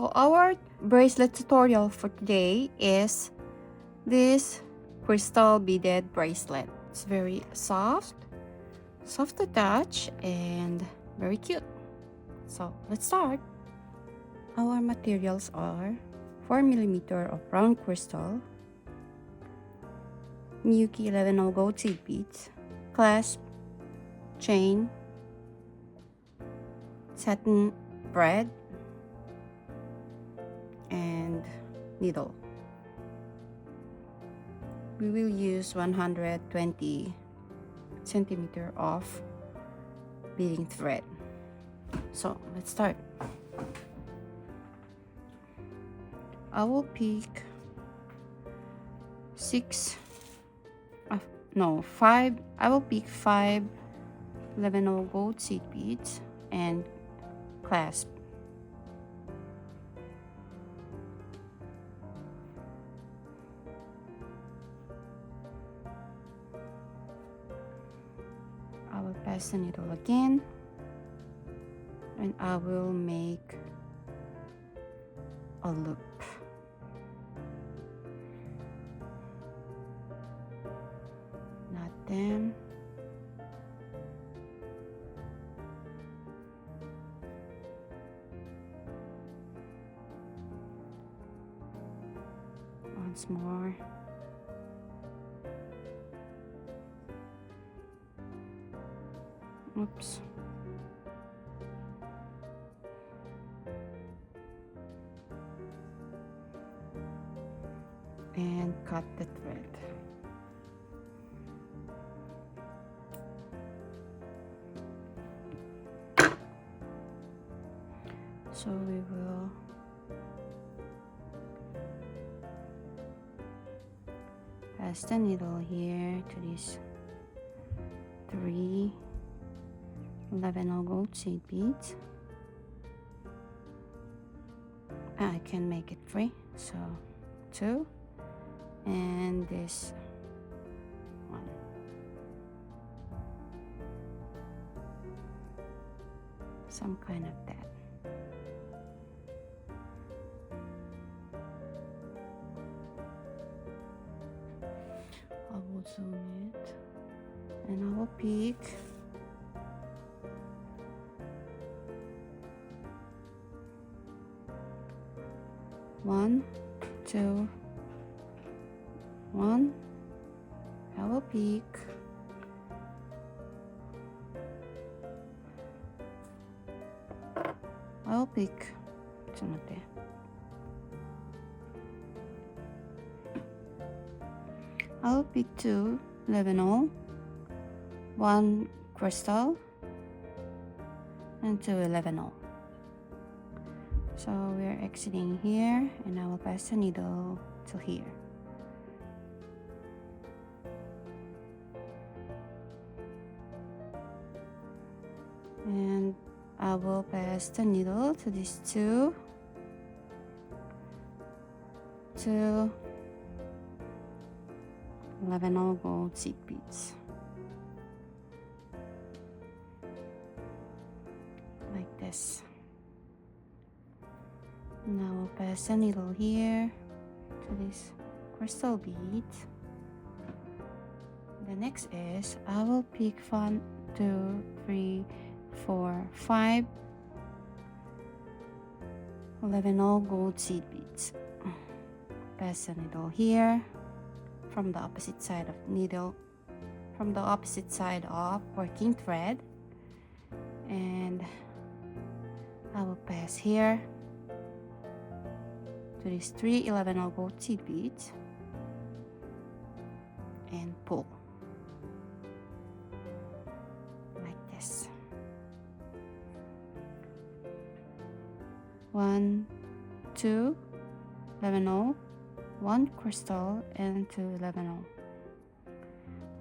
So our bracelet tutorial for today is this crystal beaded bracelet. It's very soft to touch and very cute. So let's start. Our materials are 4mm of round crystal, miyuki 11 gold seed beads, clasp, chain, satin thread, and needle. We will use 120 centimeter of beading thread. So let's start. I will pick 5. I will pick 5 11 gold seed beads and clasp. I will pass the needle again and I will make a loop. Knot them. Once more. Oops. And cut the thread. So we will pass the needle here to these 3 11 gold seed beads. I can make it 3, so 2, and this 1. Some kind of that. I will zoom it and I will pick 1, 2, 1. I will pick ちょっと待って。I will pick 2 11 1 crystal and 2 11. So we're exiting here and I will pass the needle to here. And I will pass the needle to these 2 11 gold seed beads. Like this. Now I'll pass the needle here to this crystal bead. The next is I will pick 1, 2, 3, 4, 5 11 gold seed beads. Pass the needle here from the opposite side of needle, from the opposite side of working thread, and I will pass here to these 3 11 gold seed beads and pull like this. 1, 2 11 1 crystal and 2 11.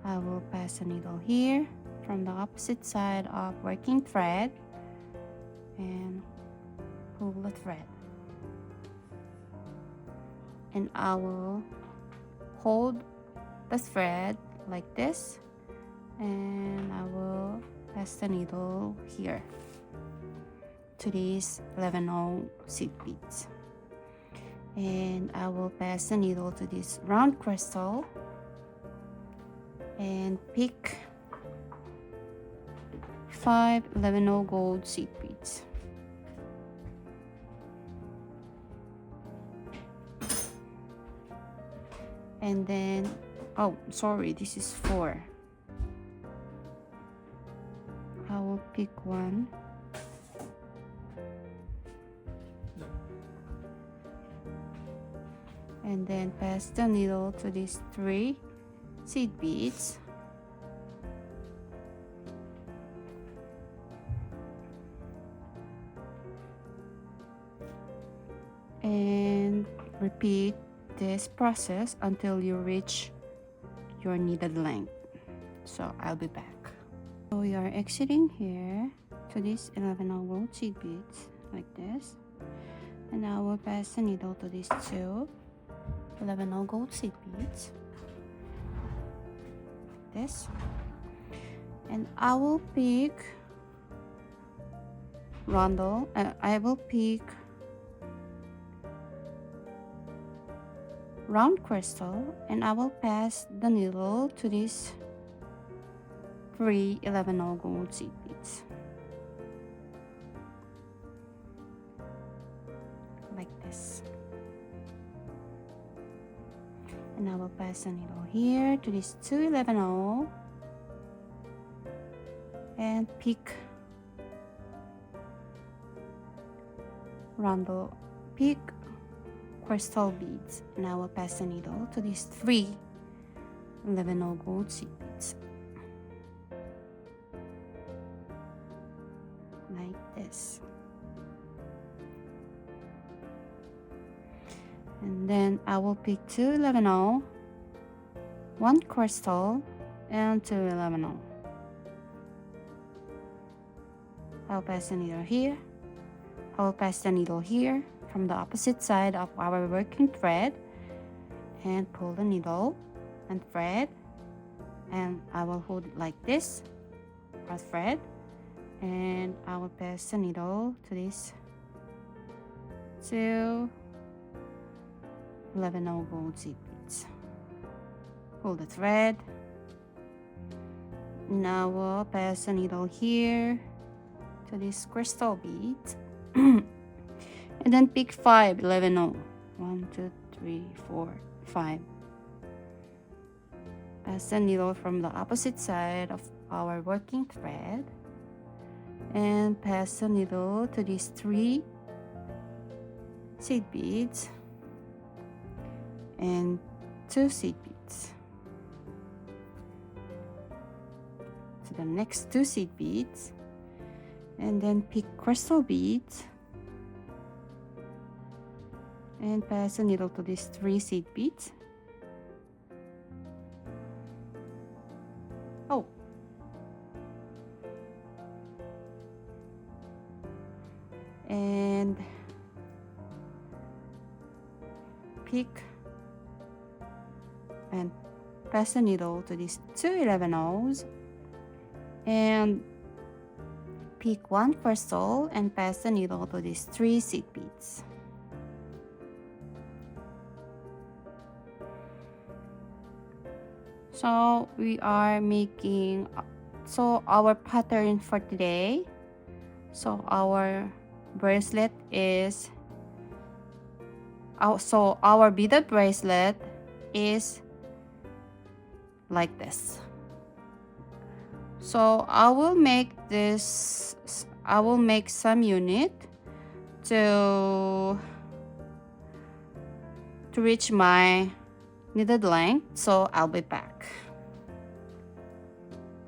I will pass the needle here from the opposite side of working thread and pull the thread. And I will hold the thread like this and I will pass the needle here. to these 11/0 seed beads. And I will pass the needle to this round crystal and pick 5 11/0 gold seed beads. And then, oh, sorry, this is 4. I will pick one. And then pass the needle to these 3 seed beads. And repeat this process until you reach your needed length. So I'll be back. So we are exiting here to these 11/0 gold seed beads like this. And I will pass the needle to these 2 11/0 gold seed beads like this. And I will pick round crystal, and I will pass the needle to these 3 11/0 gold seed beads like this. And I will pass the needle here to these 2 11/0 and pick crystal beads, and I will pass the needle to these 3 11/0 gold seed beads like this. And then I will pick 2 11/0, 1 crystal, and 2 11/0. I'll pass the needle here. I will pass the needle here from the opposite side of our working thread and pull the needle and thread, and I will hold it like this, our thread, and I will pass the needle to this 2 11/0 gold seed beads. Pull the thread. Now we'll pass the needle here to this crystal bead. And then pick 5 11/0. 1 2 3 4 5. Pass the needle from the opposite side of our working thread and pass the needle to these 3 seed beads and 2 seed beads. To the next 2 seed beads, and then pick crystal beads and pass the needle to these 3 seed beads. Oh, and pick and pass the needle to these 2 11/0s and pick 1 crystal and pass the needle to these 3 seed beads. So we are making our pattern for today. So our bracelet is our beaded bracelet is like this. So I will make some unit to reach my needed length, so I'll be back.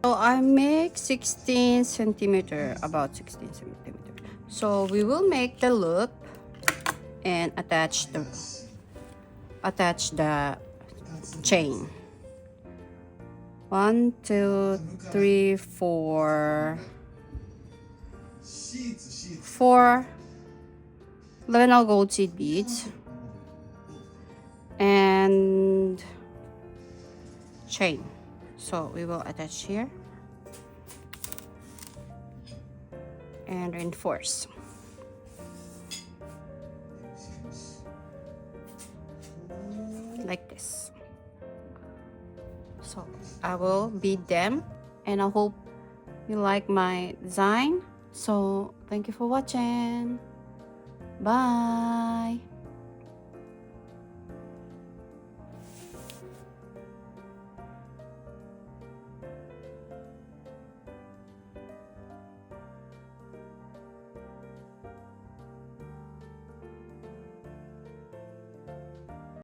So I make 16 centimeter, about 16 centimeter. So we will make the loop and attach the chain. 1 2 3 4 11 gold seed beads and chain. So we will attach here and reinforce. like this. So I will bead them, and I hope you like my design. So thank you for watching. Bye.